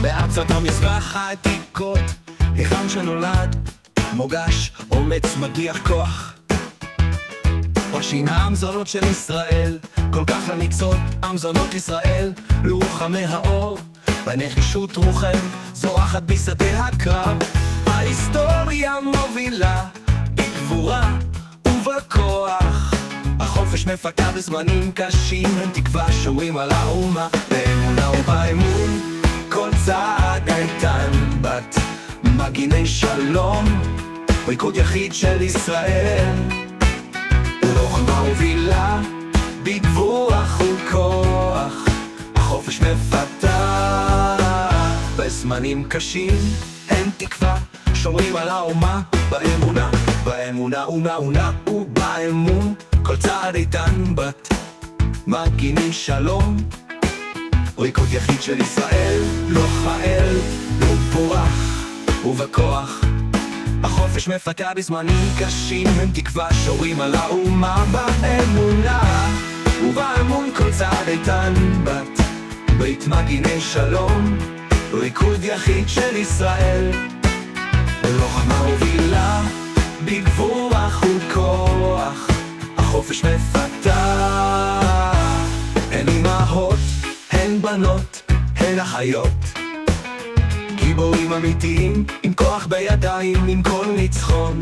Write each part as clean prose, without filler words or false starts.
בארצות המזרח העתיקות, היכן שנולד מוגש אומץ מדיח כוח. ראשין המזונות של ישראל, כל כך אמיצות המזונות ישראל, לוחמי האור, בנחישות רוחם זורחת בשדה הקרב. ההיסטוריה מובילה בגבורה ובכוח, החופש מפקד בזמנים קשים, הם תקווה שומרים על האומה, באמונה ובאמון כל צעד איתן בת מגיני שלום, ריקוד יחיד של ישראל, לוחמה מובילה בגבורה וכוח, החופש מפתח בזמנים קשים, הם תקווה שומרים על האומה, באמונה, באמונה אונה ובאמון כל צעד איתן בת מגיני שלום, ריקוד יחיד של ישראל, לוחם ובורח ובכוח, החופש מפתח בזמנים קשים, הם תקווה שומרים על האומה, באמונה ובאמון כל צעד איתן בת בית מגיני שלום, ריקוד יחיד של ישראל, לוחמה מובילה בגבורה וכוח, החופש מפתח. הן אמהות, הן בנות, הן אחיות, גיבורים אמיתיים עם כוח בידיים, עם כל ניצחון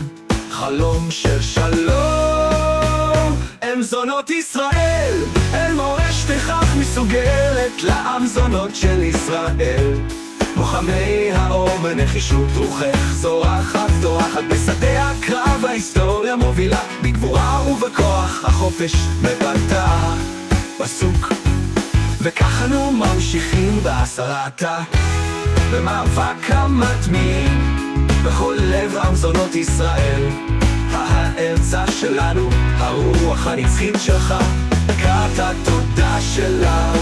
חלום של שלום. הם זונות ישראל, אל מורשתך מסוגלת לעם זונות של ישראל, לוחמי האור בנחישות רוחך זורחת בשדה הקרב, ההיסטוריה מובילה בגבורה ובכוח, החופש מפתח פסוק, וכך אנו ממשיכים בהסרתה במאבק המתמיד בכל לב עם זונות ישראל. הארצה שלנו, הרוח הנצחית שלך, הכרת התודה שלה